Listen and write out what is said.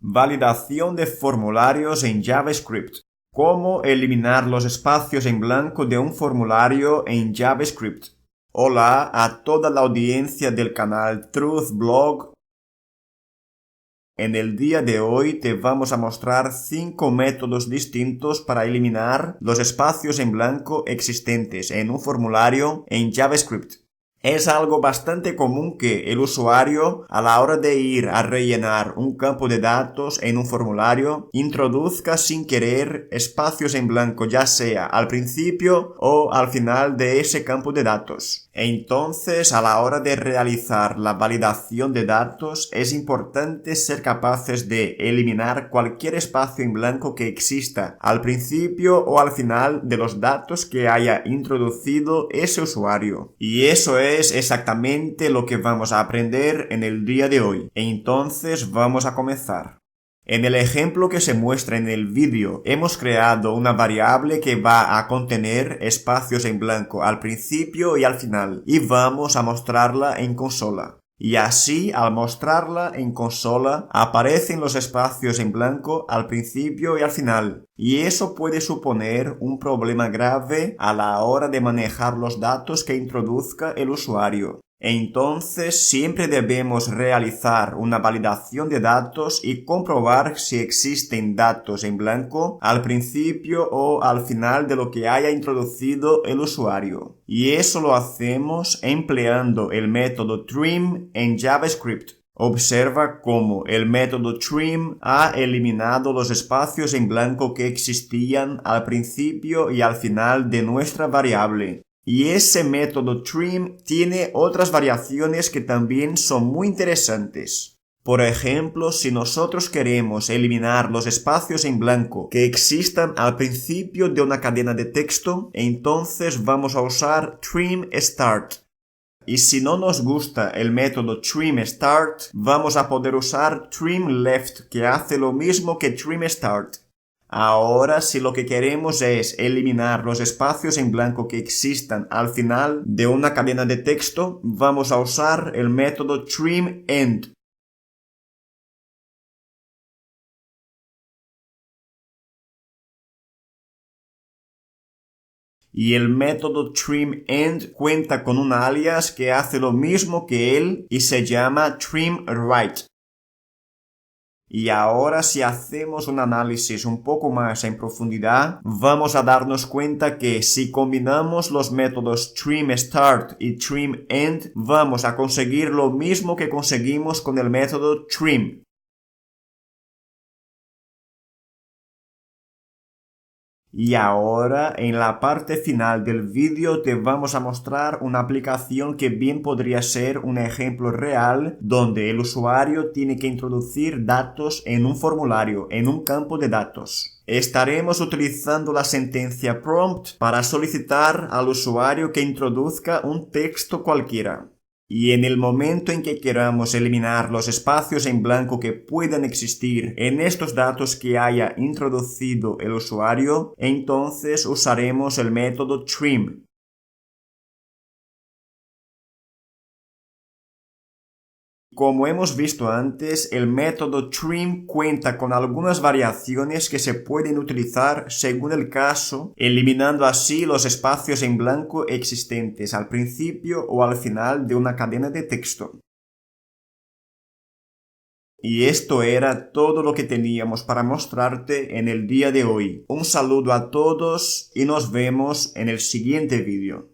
Validación de formularios en JavaScript. ¿Cómo eliminar los espacios en blanco de un formulario en JavaScript? Hola a toda la audiencia del canal Truth Blog. En el día de hoy te vamos a mostrar 5 métodos distintos para eliminar los espacios en blanco existentes en un formulario en JavaScript. Es algo bastante común que el usuario, a la hora de ir a rellenar un campo de datos en un formulario, introduzca sin querer espacios en blanco, ya sea al principio o al final de ese campo de datos. Entonces, a la hora de realizar la validación de datos, es importante ser capaces de eliminar cualquier espacio en blanco que exista al principio o al final de los datos que haya introducido ese usuario. Y eso es exactamente lo que vamos a aprender en el día de hoy. Entonces vamos a comenzar. En el ejemplo que se muestra en el vídeo, hemos creado una variable que va a contener espacios en blanco al principio y al final, y vamos a mostrarla en consola. Y así, al mostrarla en consola, aparecen los espacios en blanco al principio y al final. Y eso puede suponer un problema grave a la hora de manejar los datos que introduzca el usuario. Entonces, siempre debemos realizar una validación de datos y comprobar si existen datos en blanco al principio o al final de lo que haya introducido el usuario. Y eso lo hacemos empleando el método trim en JavaScript. Observa cómo el método trim ha eliminado los espacios en blanco que existían al principio y al final de nuestra variable. Y ese método trim tiene otras variaciones que también son muy interesantes. Por ejemplo, si nosotros queremos eliminar los espacios en blanco que existan al principio de una cadena de texto, entonces vamos a usar trim start. Y si no nos gusta el método trim start, vamos a poder usar trim left, que hace lo mismo que trim start. Ahora, si lo que queremos es eliminar los espacios en blanco que existan al final de una cadena de texto, vamos a usar el método trim end. Y el método trimEnd cuenta con un alias que hace lo mismo que él y se llama trimRight. Y ahora, si hacemos un análisis un poco más en profundidad, vamos a darnos cuenta que si combinamos los métodos trimStart y trimEnd, vamos a conseguir lo mismo que conseguimos con el método trim. Y ahora, en la parte final del vídeo, te vamos a mostrar una aplicación que bien podría ser un ejemplo real donde el usuario tiene que introducir datos en un formulario, en un campo de datos. Estaremos utilizando la sentencia prompt para solicitar al usuario que introduzca un texto cualquiera. Y en el momento en que queramos eliminar los espacios en blanco que puedan existir en estos datos que haya introducido el usuario, entonces usaremos el método trim. Como hemos visto antes, el método trim cuenta con algunas variaciones que se pueden utilizar según el caso, eliminando así los espacios en blanco existentes al principio o al final de una cadena de texto. Y esto era todo lo que teníamos para mostrarte en el día de hoy. Un saludo a todos y nos vemos en el siguiente vídeo.